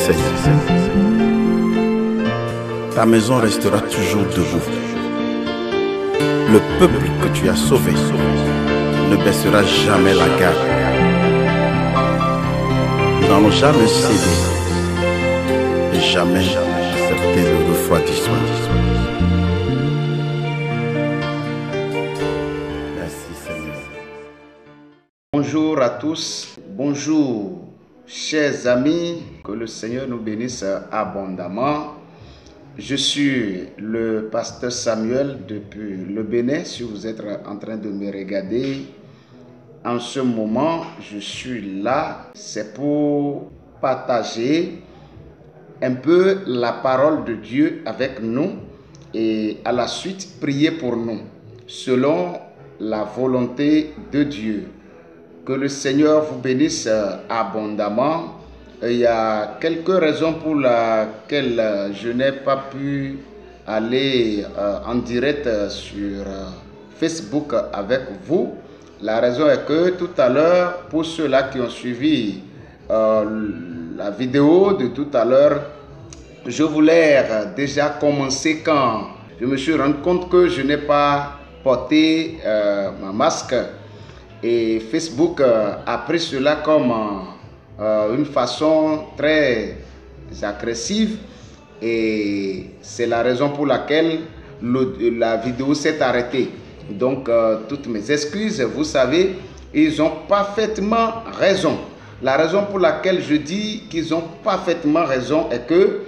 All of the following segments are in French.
Seigneur. Ta maison restera toujours debout. Le peuple que tu as sauvé ne baissera jamais la garde. Nous n'allons jamais céder et jamais accepter le refroidissement. Merci Seigneur. Bonjour à tous, bonjour chers amis, que le Seigneur nous bénisse abondamment. Je suis le pasteur Samuel depuis le Bénin. Si vous êtes en train de me regarder en ce moment, je suis là. C'est pour partager un peu la parole de Dieu avec nous et à la suite prier pour nous selon la volonté de Dieu. Que le Seigneur vous bénisse abondamment. Il y a quelques raisons pour lesquelles je n'ai pas pu aller en direct sur Facebook avec vous. La raison est que tout à l'heure, pour ceux-là qui ont suivi la vidéo de tout à l'heure, je voulais déjà commencer quand je me suis rendu compte que je n'ai pas porté ma masque. Et Facebook a pris cela comme une façon très agressive et c'est la raison pour laquelle la vidéo s'est arrêtée. Donc toutes mes excuses, vous savez, ils ont parfaitement raison. La raison pour laquelle je dis qu'ils ont parfaitement raison est que,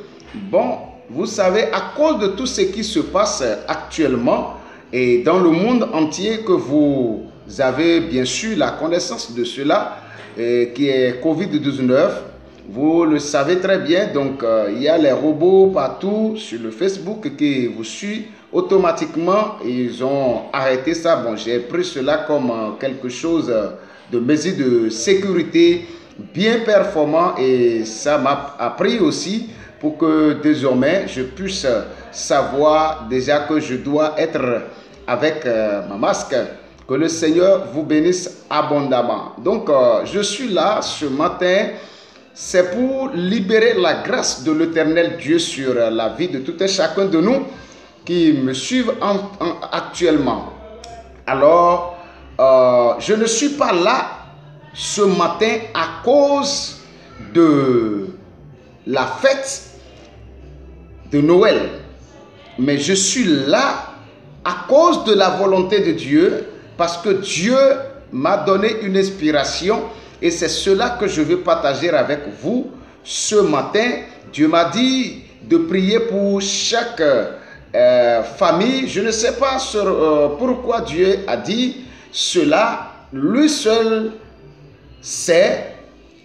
bon, vous savez, à cause de tout ce qui se passe actuellement et dans le monde entier, que vous avez bien sûr la connaissance de cela, qui est Covid-19, vous le savez très bien. Donc il y a les robots partout sur le Facebook qui vous suivent automatiquement. Ils ont arrêté ça. Bon, j'ai pris cela comme quelque chose de mesure de sécurité bien performant et ça m'a appris aussi pour que désormais je puisse savoir déjà que je dois être avec ma masque. Que le Seigneur vous bénisse abondamment. Donc, je suis là ce matin. C'est pour libérer la grâce de l'Éternel Dieu sur la vie de tout et chacun de nous qui me suivent actuellement. Alors, je ne suis pas là ce matin à cause de la fête de Noël. Mais je suis là à cause de la volonté de Dieu. Parce que Dieu m'a donné une inspiration et c'est cela que je veux partager avec vous ce matin. Dieu m'a dit de prier pour chaque famille. Je ne sais pas pourquoi Dieu a dit cela. Lui seul sait.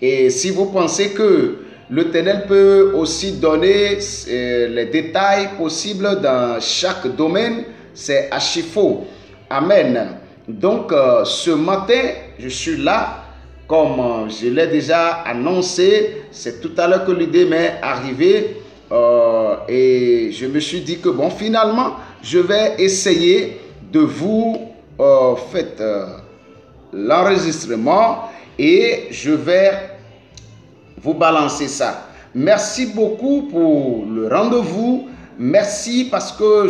Et si vous pensez que l'Éternel peut aussi donner les détails possibles dans chaque domaine, c'est archi faux. Amen. Donc, ce matin, je suis là, comme je l'ai déjà annoncé. C'est tout à l'heure que l'idée m'est arrivée et je me suis dit que, bon, finalement, je vais essayer de vous faire l'enregistrement et je vais vous balancer ça. Merci beaucoup pour le rendez-vous. Merci parce que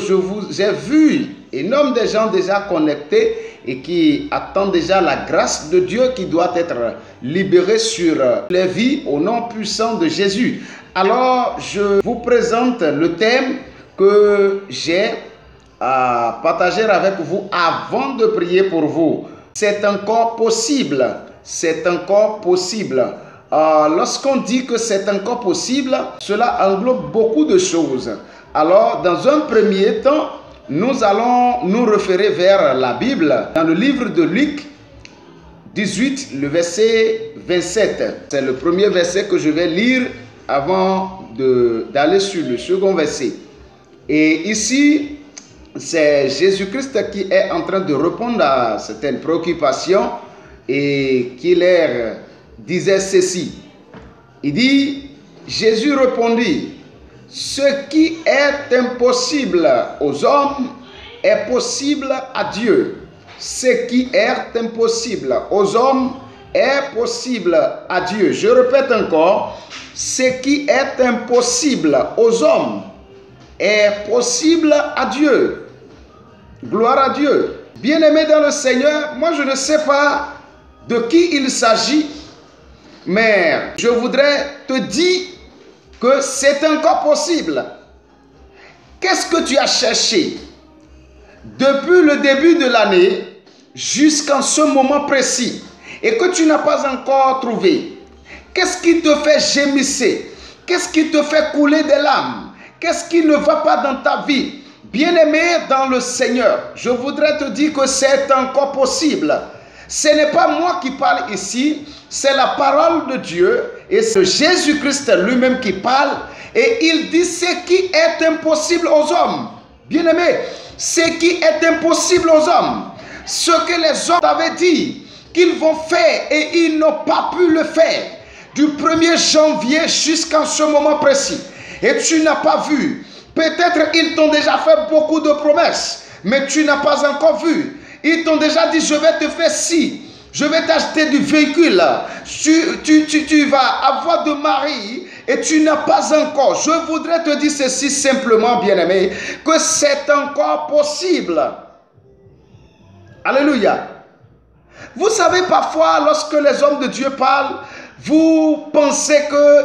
j'ai vu énormément de gens déjà connectés et qui attendent déjà la grâce de Dieu qui doit être libérée sur les vies au nom puissant de Jésus. Alors, je vous présente le thème que j'ai à partager avec vous avant de prier pour vous. C'est encore possible. C'est encore possible. Lorsqu'on dit que c'est encore possible, cela englobe beaucoup de choses. Alors, dans un premier temps, nous allons nous référer vers la Bible dans le livre de Luc 18, le verset 27. C'est le premier verset que je vais lire avant d'aller sur le second verset. Et ici, c'est Jésus-Christ qui est en train de répondre à certaines préoccupations et qui leur disait ceci. Il dit, Jésus répondit, ce qui est impossible aux hommes est possible à Dieu. Ce qui est impossible aux hommes est possible à Dieu. Je répète encore, ce qui est impossible aux hommes est possible à Dieu. Gloire à Dieu. Bien-aimé dans le Seigneur, moi je ne sais pas de qui il s'agit, mais je voudrais te dire que c'est encore possible. Qu'est-ce que tu as cherché depuis le début de l'année jusqu'en ce moment précis et que tu n'as pas encore trouvé? Qu'est-ce qui te fait gémisser? Qu'est-ce qui te fait couler des larmes? Qu'est-ce qui ne va pas dans ta vie? Bien-aimé dans le Seigneur, je voudrais te dire que c'est encore possible. Ce n'est pas moi qui parle ici, c'est la parole de Dieu et c'est Jésus-Christ lui-même qui parle. Et il dit ce qui est impossible aux hommes. Bien-aimé, ce qui est impossible aux hommes, ce que les hommes avaient dit qu'ils vont faire et ils n'ont pas pu le faire du 1er janvier jusqu'en ce moment précis. Et tu n'as pas vu. Peut-être ils t'ont déjà fait beaucoup de promesses, mais tu n'as pas encore vu. Ils t'ont déjà dit, je vais te faire ci, je vais t'acheter du véhicule, tu vas avoir de mari et tu n'as pas encore. Je voudrais te dire ceci simplement, bien-aimé, que c'est encore possible. Alléluia. Vous savez, parfois, lorsque les hommes de Dieu parlent, vous pensez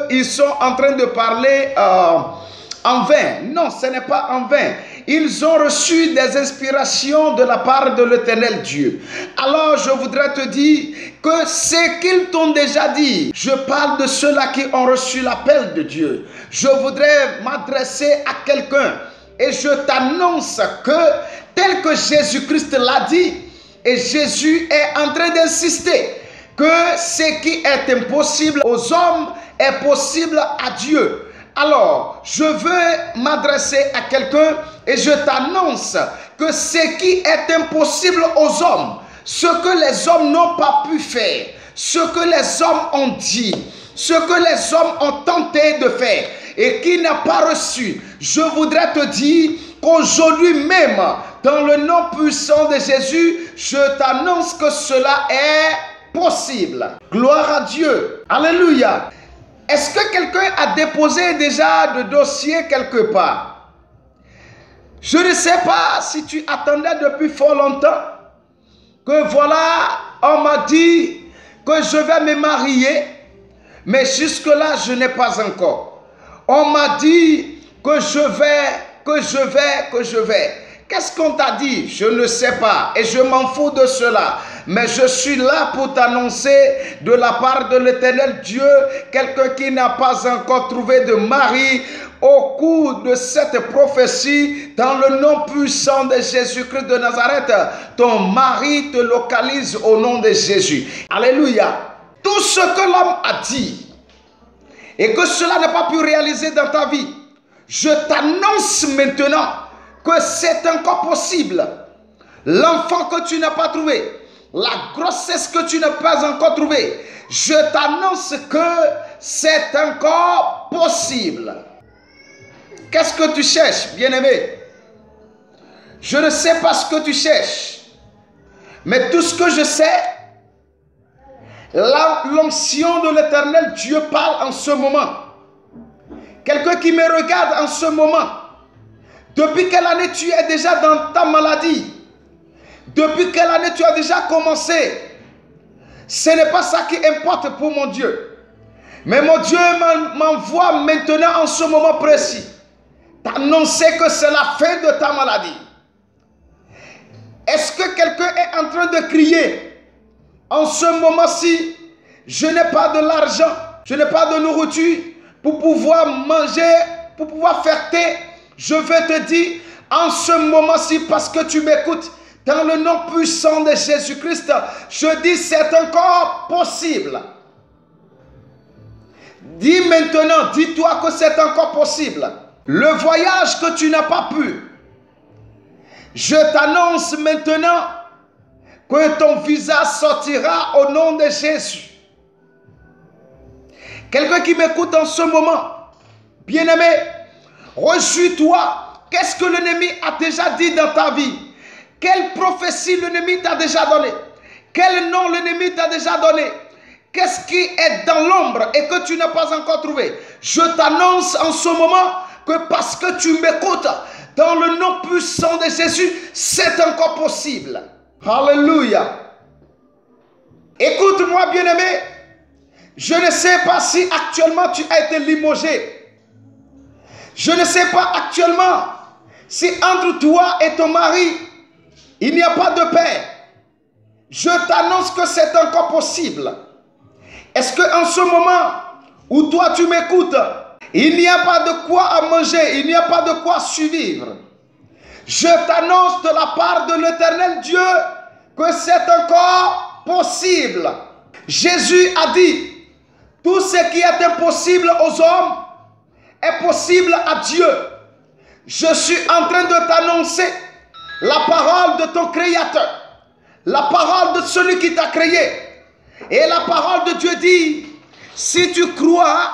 qu'ils sont en train de parler en vain. Non, ce n'est pas en vain. Ils ont reçu des inspirations de la part de l'Éternel Dieu. Alors, je voudrais te dire que ce qu'ils t'ont déjà dit, je parle de ceux-là qui ont reçu l'appel de Dieu. Je voudrais m'adresser à quelqu'un et je t'annonce que tel que Jésus-Christ l'a dit, et Jésus est en train d'insister que ce qui est impossible aux hommes est possible à Dieu. Alors, je veux m'adresser à quelqu'un et je t'annonce que ce qui est impossible aux hommes, ce que les hommes n'ont pas pu faire, ce que les hommes ont dit, ce que les hommes ont tenté de faire et qui n'a pas reçu, je voudrais te dire qu'aujourd'hui même, dans le nom puissant de Jésus, je t'annonce que cela est possible. Gloire à Dieu. Alléluia. Est-ce que quelqu'un a déposé déjà de dossier quelque part? Je ne sais pas si tu attendais depuis fort longtemps que voilà, on m'a dit que je vais me marier, mais jusque-là, je n'ai pas encore. On m'a dit que je vais. Qu'est-ce qu'on t'a dit? Je ne sais pas et je m'en fous de cela. Mais je suis là pour t'annoncer de la part de l'Éternel Dieu, quelqu'un qui n'a pas encore trouvé de mari, au cours de cette prophétie, dans le nom puissant de Jésus-Christ de Nazareth, ton mari te localise au nom de Jésus. Alléluia. Tout ce que l'homme a dit et que cela n'a pas pu réaliser dans ta vie, je t'annonce maintenant que c'est encore possible. L'enfant que tu n'as pas trouvé, la grossesse que tu n'as pas encore trouvée, je t'annonce que c'est encore possible. Qu'est-ce que tu cherches, bien-aimé? Je ne sais pas ce que tu cherches, mais tout ce que je sais, l'onction de l'Éternel Dieu parle en ce moment. Quelqu'un qui me regarde en ce moment, depuis quelle année tu es déjà dans ta maladie? Depuis quelle année tu as déjà commencé? Ce n'est pas ça qui importe pour mon Dieu. Mais mon Dieu m'envoie maintenant en ce moment précis t'annoncer que c'est la fin de ta maladie. Est-ce que quelqu'un est en train de crier en ce moment-ci, je n'ai pas de l'argent, je n'ai pas de nourriture pour pouvoir manger, pour pouvoir faire thé? Je vais te dire en ce moment-ci, parce que tu m'écoutes, dans le nom puissant de Jésus-Christ, je dis c'est encore possible. Dis maintenant, dis-toi que c'est encore possible. Le voyage que tu n'as pas pu, je t'annonce maintenant que ton visa sortira au nom de Jésus. Quelqu'un qui m'écoute en ce moment, bien-aimé, réjouis-toi. Qu'est-ce que l'ennemi a déjà dit dans ta vie? Quelle prophétie l'ennemi t'a déjà donné? Quel nom l'ennemi t'a déjà donné? qu'est-ce qui est dans l'ombre et que tu n'as pas encore trouvé? Je t'annonce en ce moment que parce que tu m'écoutes, dans le nom puissant de Jésus, c'est encore possible. Alléluia. Écoute-moi, bien-aimé. Je ne sais pas si actuellement tu as été limogé. Je ne sais pas actuellement si entre toi et ton mari, il n'y a pas de paix. Je t'annonce que c'est encore possible. Est-ce qu'en ce moment où toi tu m'écoutes, il n'y a pas de quoi à manger, il n'y a pas de quoi survivre? Je t'annonce de la part de l'Éternel Dieu que c'est encore possible. Jésus a dit, tout ce qui est impossible aux hommes est possible à Dieu. Je suis en train de t'annoncer la parole de ton Créateur, la parole de celui qui t'a créé. Et la parole de Dieu dit, si tu crois,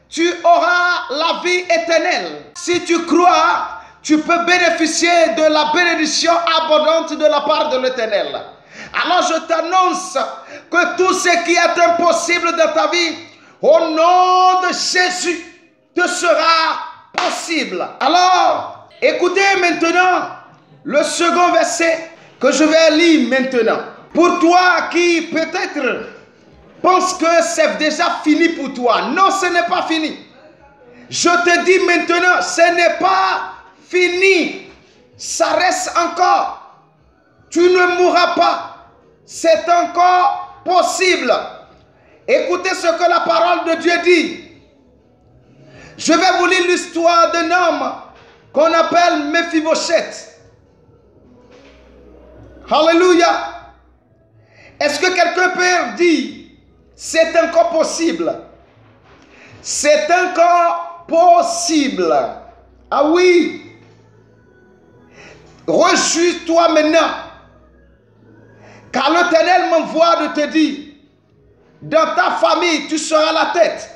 tu auras la vie éternelle. Si tu crois, tu peux bénéficier de la bénédiction abondante de la part de l'Éternel. Alors je t'annonce que tout ce qui est impossible dans ta vie, au nom de Jésus, te sera possible. Alors, écoutez maintenant le second verset que je vais lire maintenant. Pour toi qui peut-être pense que c'est déjà fini pour toi. Non, ce n'est pas fini. Je te dis maintenant, ce n'est pas fini. Ça reste encore. Tu ne mourras pas. C'est encore possible. Écoutez ce que la parole de Dieu dit. Je vais vous lire l'histoire d'un homme qu'on appelle Mephibosheth. Alléluia. Est-ce que quelqu'un peut dire, c'est encore possible? C'est encore possible. Ah oui. Réjouis-toi maintenant. Car l'Éternel m'envoie de te dire, dans ta famille, tu seras la tête.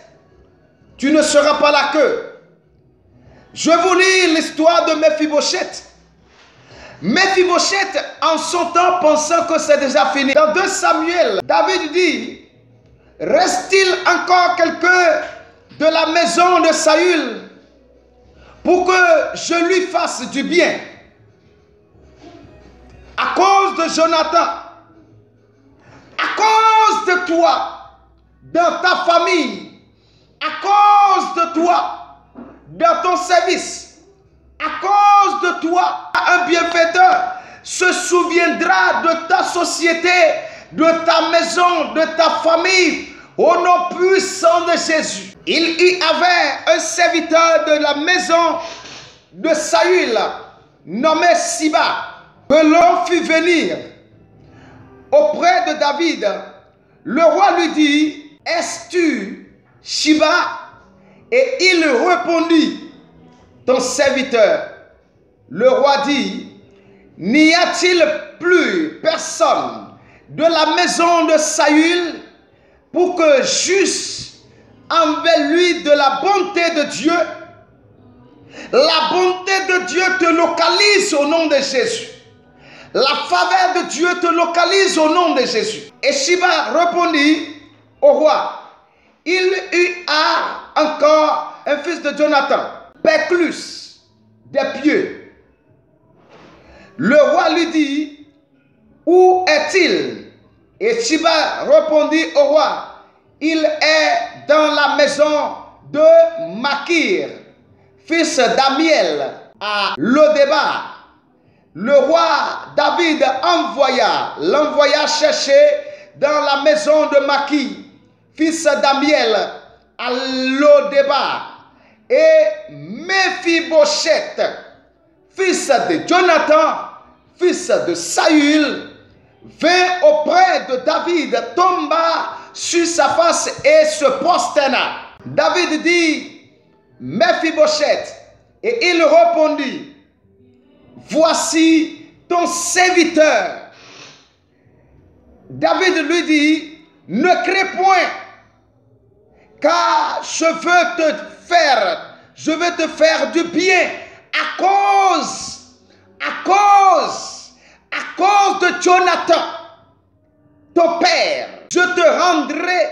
Tu ne seras pas la queue. Je vous lis l'histoire de Mephibosheth. Mephibosheth, en son temps, pensant que c'est déjà fini. Dans 2 Samuel, David dit, reste-t-il encore quelqu'un de la maison de Saül pour que je lui fasse du bien? À cause de Jonathan, à cause de toi, dans ta famille, à cause de toi, dans ton service, à cause de toi, un bienfaiteur se souviendra de ta société, de ta maison, de ta famille, au nom puissant de Jésus. Il y avait un serviteur de la maison de Saül, nommé Siba, que l'on fit venir auprès de David. Le roi lui dit, es-tu Siba? Et il répondit, ton serviteur. Le roi dit, n'y a-t-il plus personne de la maison de Saül pour que j'eusse envers lui de la bonté de Dieu? La bonté de Dieu te localise au nom de Jésus. La faveur de Dieu te localise au nom de Jésus. Et Siba répondit au roi, il y a encore un fils de Jonathan, Péclus, des pieux. Le roi lui dit, où est-il? Et Siba répondit au roi, il est dans la maison de Makir, fils d'Amiel, à Lodébar. Le roi David l'envoya chercher dans la maison de Makir, fils d'Amiel, à Lodébar. Et Mephibosheth, fils de Jonathan, fils de Saül, vint auprès de David, tomba sur sa face et se prosterna. David dit, Mephibosheth, et il répondit, voici ton serviteur. David lui dit, ne crains point, car je veux te faire du bien à cause de Jonathan, ton père. Je te rendrai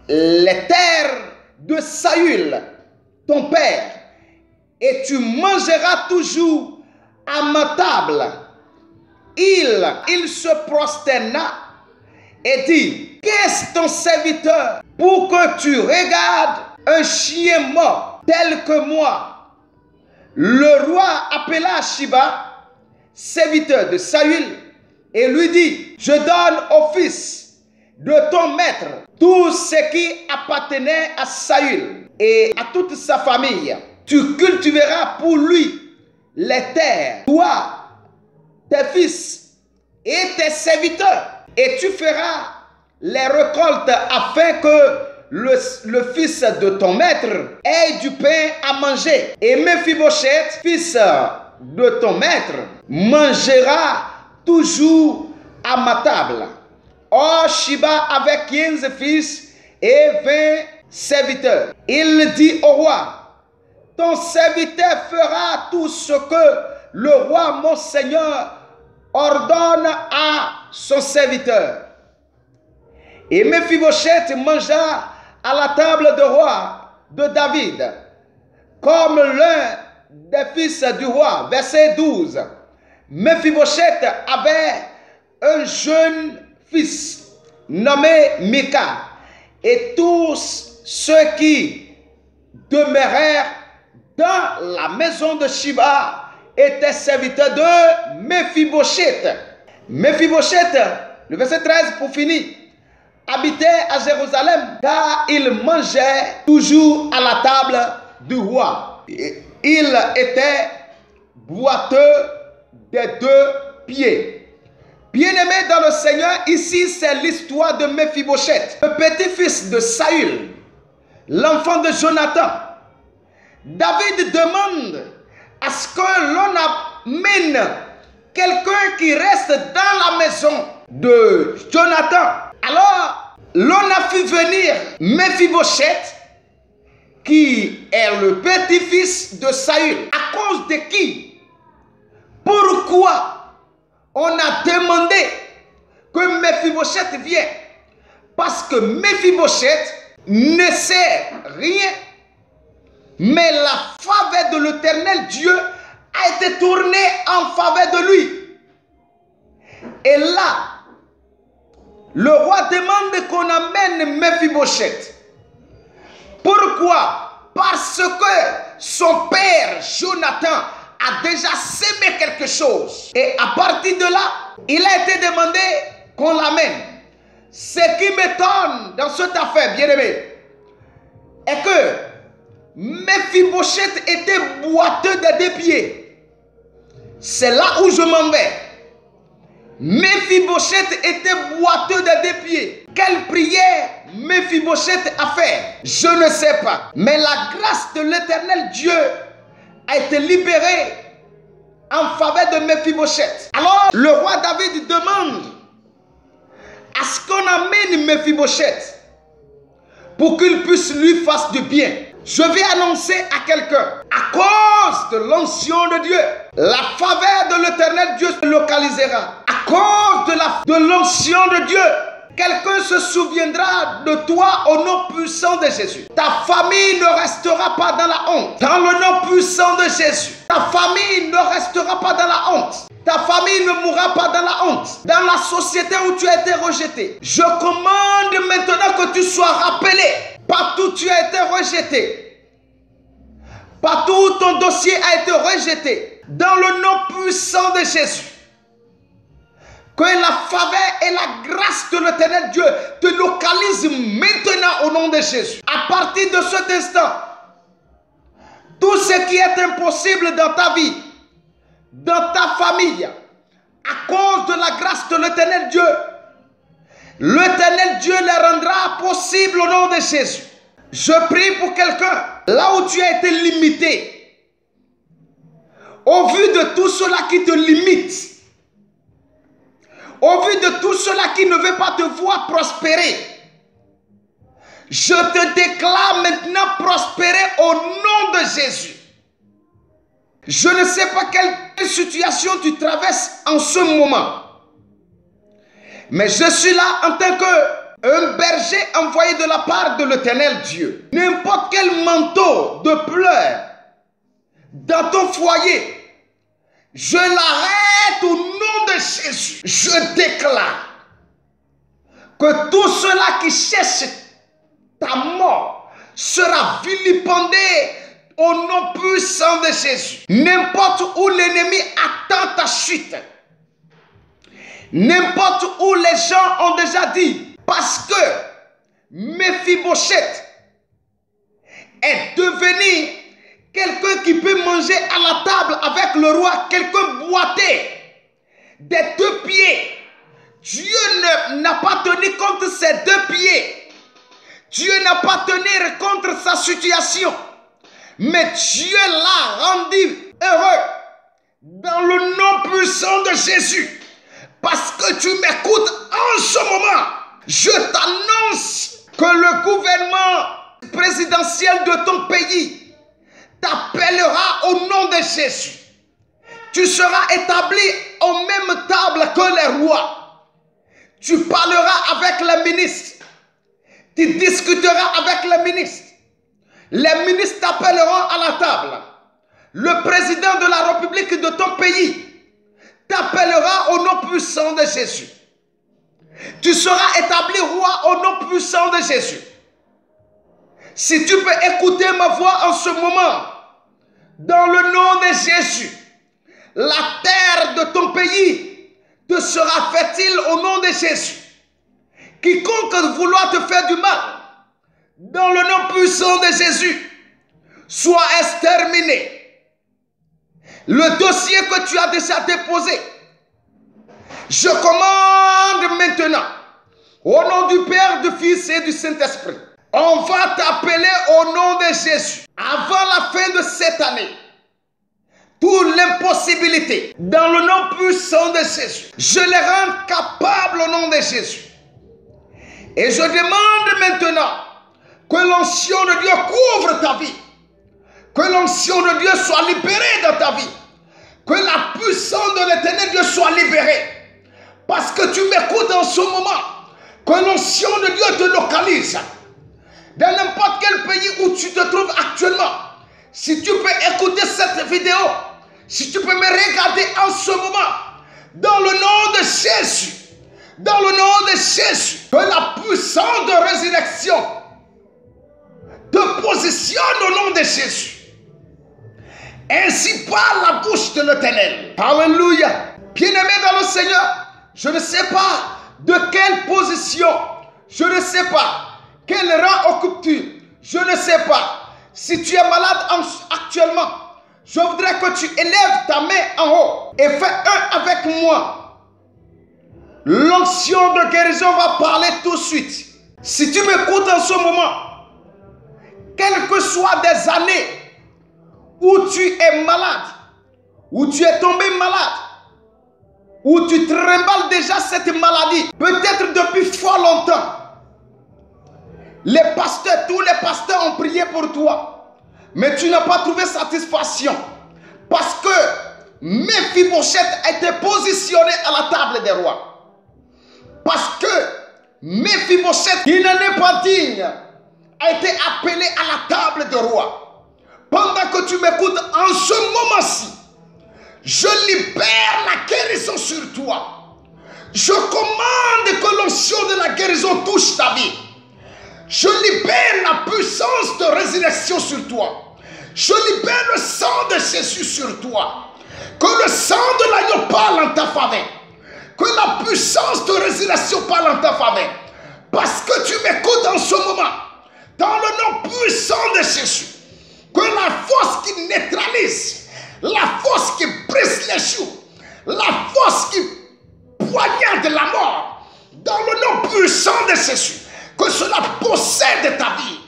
les terres de Saül, ton père, et tu mangeras toujours à ma table. Il se prosterna et dit, qu'est-ce ton serviteur pour que tu regardes un chien mort tel que moi? Le roi appela Shiba, serviteur de Saül, et lui dit, je donne au fils de ton maître tout ce qui appartenait à Saül et à toute sa famille. Tu cultiveras pour lui les terres, toi, tes fils et tes serviteurs, et tu feras les récoltes afin que le fils de ton maître ait du pain à manger. Et Mephibosheth, fils de ton maître, mangera toujours à ma table. Or, Shiba avait 15 fils et 20 serviteurs. Il dit au roi, ton serviteur fera tout ce que le roi mon seigneur ordonne à son serviteur. Et Mephibosheth mangea à la table de roi de David, comme l'un des fils du roi. Verset 12. Mephibosheth avait un jeune fils nommé Mika, et tous ceux qui demeurèrent dans la maison de Shiba étaient serviteurs de Mephibosheth. Mephibosheth, le verset 13 pour finir, habitait à Jérusalem car il mangeait toujours à la table du roi. Il était boiteux des 2 pieds. Bien-aimé dans le Seigneur, ici c'est l'histoire de Mephibosheth, le petit-fils de Saül, l'enfant de Jonathan. David demande à ce que l'on amène quelqu'un qui reste dans la maison de Jonathan. Alors, l'on a fait venir Mephibosheth, qui est le petit-fils de Saül. À cause de qui? Pourquoi on a demandé que Mephibosheth vienne? Parce que Mephibosheth ne sait rien, mais la faveur de l'Éternel Dieu a été tournée en faveur de lui. Et là, le roi demande qu'on amène Mephibosheth. Pourquoi? Parce que son père Jonathan a déjà sémé quelque chose. Et à partir de là, il a été demandé qu'on l'amène. Ce qui m'étonne dans cette affaire, bien-aimé, est que Mephibosheth était boiteux des 2 pieds. C'est là où je m'en vais. Mephibosheth était boiteux des 2 pieds. Quelle prière Mephibosheth a fait? Je ne sais pas. Mais la grâce de l'Éternel Dieu a été libérée en faveur de Mephibosheth. Alors le roi David demande à ce qu'on amène Mephibosheth pour qu'il puisse lui faire du bien. Je vais annoncer à quelqu'un, à cause de l'onction de Dieu, la faveur de l'Éternel Dieu se localisera. À cause de l'onction de Dieu, quelqu'un se souviendra de toi au nom puissant de Jésus. Ta famille ne restera pas dans la honte. Dans le nom puissant de Jésus, ta famille ne restera pas dans la honte. Ta famille ne mourra pas dans la honte. Dans la société où tu as été rejeté, je commande maintenant que tu sois rappelé. Partout où tu as été rejeté, partout où ton dossier a été rejeté, dans le nom puissant de Jésus, que la faveur et la grâce de l'Éternel Dieu te localisent maintenant au nom de Jésus. À partir de cet instant, tout ce qui est impossible dans ta vie, dans ta famille, à cause de la grâce de l'Éternel Dieu, l'Éternel Dieu les rendra possible au nom de Jésus. Je prie pour quelqu'un, là où tu as été limité, au vu de tout cela qui te limite, au vu de tout cela qui ne veut pas te voir prospérer, je te déclare maintenant prospérer au nom de Jésus. Je ne sais pas quelle situation tu traverses en ce moment, mais je suis là en tant qu'un berger berger envoyé de la part de l'Éternel Dieu. N'importe quel manteau de pleurs dans ton foyer, je l'arrête au nom de Jésus. Je déclare que tout cela qui cherche ta mort sera vilipendé au nom puissant de Jésus. N'importe où l'ennemi attend ta chute, n'importe où les gens ont déjà dit, parce que Méphibosheth est devenu quelqu'un qui peut manger à la table avec le roi, quelqu'un boité des 2 pieds. Dieu n'a pas tenu compte ses 2 pieds. Dieu n'a pas tenu contre sa situation. Mais Dieu l'a rendu heureux dans le nom puissant de Jésus. Parce que tu m'écoutes en ce moment. Je t'annonce que le gouvernement présidentiel de ton pays t'appellera au nom de Jésus. Tu seras établi aux mêmes tables que les rois. Tu parleras avec les ministres. Tu discuteras avec les ministres. Les ministres t'appelleront à la table. Le président de la République de ton pays t'appellera au nom puissant de Jésus. Tu seras établi roi au nom puissant de Jésus. Si tu peux écouter ma voix en ce moment, dans le nom de Jésus, la terre de ton pays te sera fertile au nom de Jésus. Quiconque vouloir te faire du mal, dans le nom puissant de Jésus, soit exterminé. Le dossier que tu as déjà déposé, je commande maintenant, au nom du Père, du Fils et du Saint-Esprit, on va t'appeler au nom de Jésus. Avant la fin de cette année, toute l'impossibilité, dans le nom puissant de Jésus, je les rends capables au nom de Jésus. Et je demande maintenant que l'onction de Dieu couvre ta vie. Que l'onction de Dieu soit libérée dans ta vie. Que la puissance de l'Éternel Dieu soit libérée. Parce que tu m'écoutes en ce moment. Que l'onction de Dieu te localise. Dans n'importe quel pays où tu te trouves actuellement. Si tu peux écouter cette vidéo. Si tu peux me regarder en ce moment. Dans le nom de Jésus. Dans le nom de Jésus. Que la puissance de résurrection te positionne au nom de Jésus. Ainsi parle la bouche de l'Éternel. Alléluia. Bien-aimé dans le Seigneur, je ne sais pas de quelle position, je ne sais pas quel rang occupes-tu, je ne sais pas. Si tu es malade actuellement, je voudrais que tu élèves ta main en haut et fais un avec moi. L'onction de guérison va parler tout de suite. Si tu m'écoutes en ce moment, quelles que soient des années où tu es malade, où tu es tombé malade, où tu trimbales déjà cette maladie, peut-être depuis fort longtemps, les pasteurs, tous les pasteurs ont prié pour toi, mais tu n'as pas trouvé satisfaction, parce que Méphibosheth a été positionné à la table des rois. Parce que Méphibosheth, qui n'en est pas digne, a été appelé à la table des rois. Pendant que tu m'écoutes en ce moment-ci, je libère la guérison sur toi. Je commande que l'onction de la guérison touche ta vie. Je libère la puissance de résurrection sur toi. Je libère le sang de Jésus sur toi. Que le sang de l'agneau parle en ta faveur. Que la puissance de résurrection parle en ta faveur. Parce que tu m'écoutes en ce moment. Dans le nom puissant de Jésus. Que la force qui neutralise, la force qui brise les joues, la force qui poignarde la mort, dans le nom puissant de Jésus, que cela possède ta vie.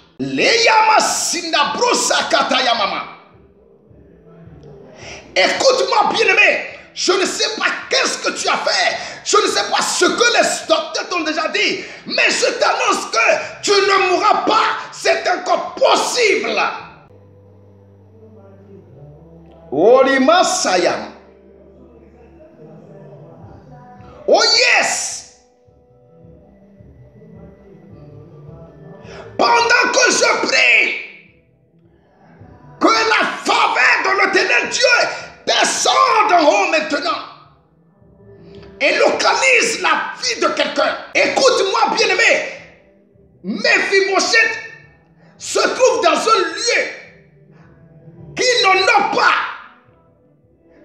Écoute-moi, bien-aimé, je ne sais pas qu'est-ce que tu as fait, je ne sais pas ce que les docteurs t'ont déjà dit, mais je t'annonce que tu ne mourras pas, c'est encore possible. Orima Sayam. Oh yes. Pendant que je prie, que la faveur de l'Éternel Dieu descende en haut maintenant et localise la vie de quelqu'un. Écoute-moi, bien-aimé. Mephibosheth se trouve dans un lieu qui n'honore pas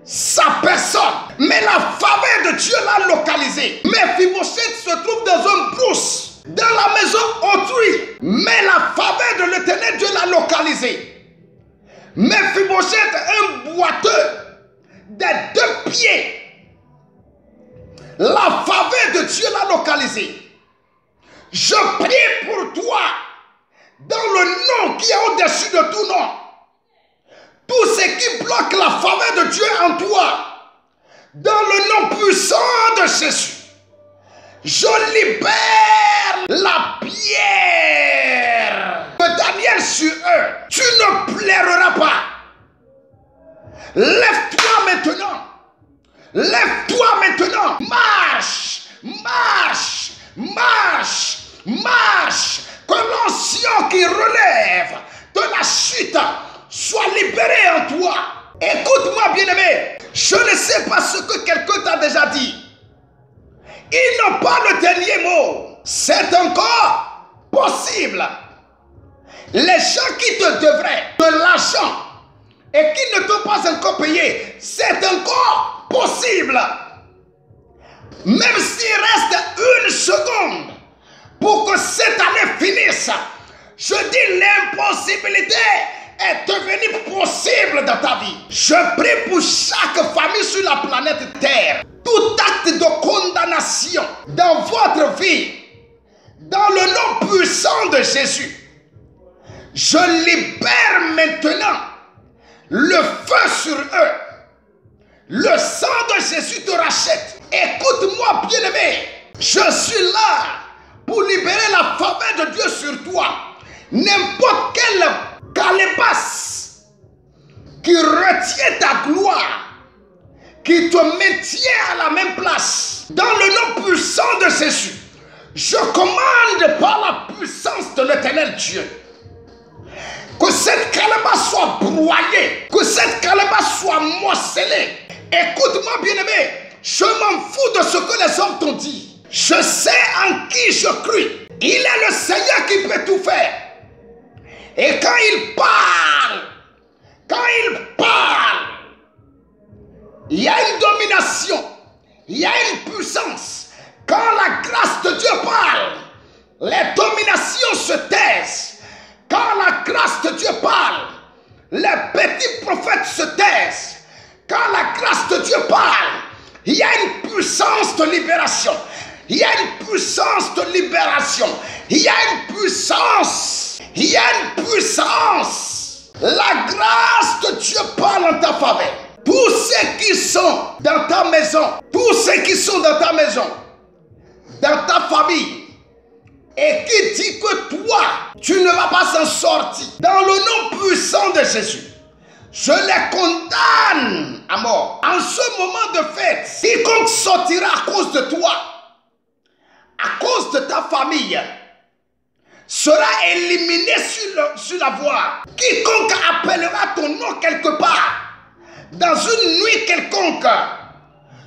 sa personne, mais la faveur de Dieu l'a localisé. Mephibosheth se trouve dans une brousse, dans la maison autrui, mais la faveur de l'Éternel Dieu l'a localisé. Mephibosheth, un boiteux des 2 pieds, la faveur de Dieu l'a localisé. Je prie pour toi, dans le nom qui est au-dessus de tout nom. Tout ce qui bloque la faveur de Dieu en toi, dans le nom puissant de Jésus, je libère la pierre de Daniel sur eux. Tu ne plairas pas. Lève-toi maintenant. Lève-toi maintenant. Marche, marche, marche, marche. Que l'ancien qui relève de la chute soit libéré en toi. Écoute-moi, bien-aimé. Je ne sais pas ce que quelqu'un t'a déjà dit. Ils n'ont pas le dernier mot. C'est encore possible. Les gens qui te devraient de l'argent et qui ne t'ont pas encore payé, c'est encore possible. Même s'il reste 1 seconde pour que cette année finisse, je dis l'impossibilité est devenue possible dans ta vie. Je prie pour chaque famille sur la planète Terre. Tout acte de condamnation dans votre vie, dans le nom puissant de Jésus, je libère maintenant le feu sur eux. Le sang de Jésus te rachète. Écoute-moi, bien-aimé. Je suis là pour libérer la faveur de Dieu sur toi. N'importe quelle calebasse qui retient ta gloire, qui te maintient à la même place, dans le nom puissant de Jésus, je commande par la puissance de l'Éternel Dieu que cette calebasse soit broyée, que cette calebasse soit morcelée. Écoute-moi, bien-aimé, je m'en fous de ce que les hommes t'ont dit. Je sais en qui je crie. Il est le Seigneur qui peut tout faire. Et quand il parle, il y a une domination, il y a une puissance. Quand la grâce de Dieu parle, les dominations se taisent. Quand la grâce de Dieu parle, les petits prophètes se taisent. Quand la grâce de Dieu parle, il y a une puissance de libération. Il y a une puissance de libération. Il y a une puissance. Il y a une puissance. La grâce de Dieu parle en ta faveur. Tous ceux qui sont dans ta maison, tous ceux qui sont dans ta maison, dans ta famille, et qui dit que toi, tu ne vas pas s'en sortir, dans le nom puissant de Jésus, je les condamne à mort. En ce moment de fête, quiconque sortira à cause de toi, à cause de ta famille, sera éliminé sur la voie. Quiconque appellera ton nom quelque part, dans une nuit quelconque,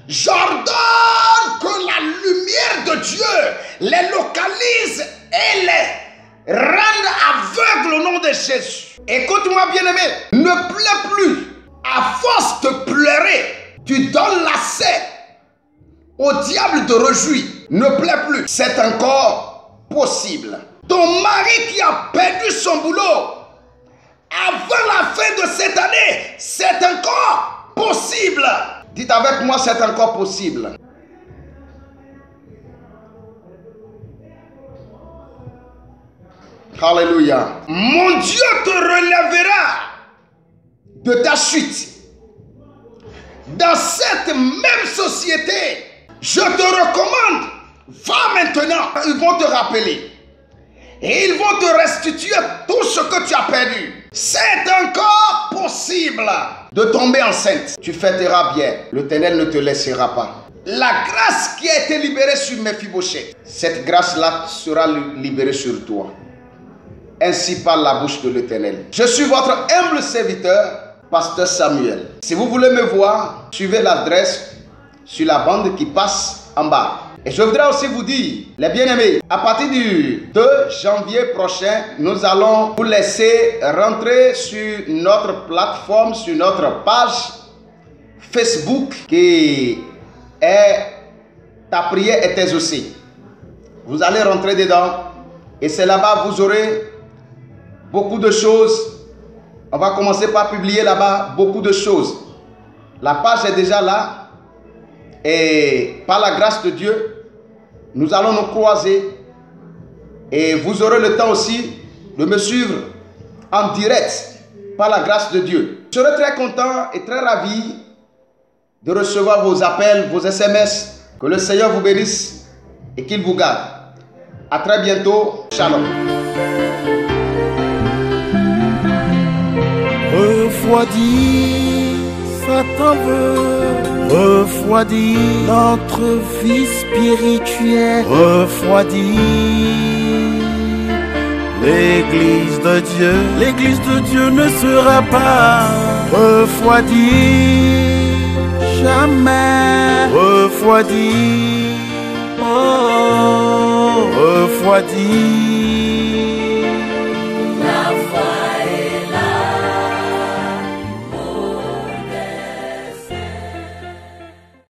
j'ordonne que la lumière de Dieu les localise et les rende aveugles au nom de Jésus. Écoute-moi, bien-aimé, ne pleure plus. À force de pleurer, tu donnes l'accès au diable de réjouir. Ne pleure plus. C'est encore possible. Ton mari qui a perdu son boulot avant la fin de cette année, c'est encore possible. Dites avec moi, c'est encore possible. Alléluia. Mon Dieu te relèvera de ta chute. Dans cette même société, je te recommande, va maintenant. Ils vont te rappeler. Et ils vont te restituer tout ce que tu as perdu. C'est encore possible de tomber enceinte. Tu fêteras bien. L'Éternel ne te laissera pas. La grâce qui a été libérée sur Mephibosheth, cette grâce-là sera libérée sur toi. ainsi parle la bouche de l'Éternel. Je suis votre humble serviteur, Pasteur Samuel. Si vous voulez me voir, suivez l'adresse sur la bande qui passe en bas. Et je voudrais aussi vous dire, les bien-aimés, à partir du 2 janvier prochain, nous allons vous laisser rentrer sur notre plateforme, sur notre page Facebook qui est Ta prière est exaucée. Vous allez rentrer dedans et c'est là-bas vous aurez beaucoup de choses. On va commencer par publier là-bas beaucoup de choses. La page est déjà là. Et par la grâce de Dieu, nous allons nous croiser. Et vous aurez le temps aussi de me suivre en direct par la grâce de Dieu. Je serai très content et très ravi de recevoir vos appels, vos SMS. Que le Seigneur vous bénisse et qu'il vous garde. À très bientôt. Shalom. Refroidis, Satan veut refroidir notre vie spirituelle. Refroidis l'Église de Dieu. L'Église de Dieu ne sera pas refroidie jamais. Refroidis, oh, refroidis.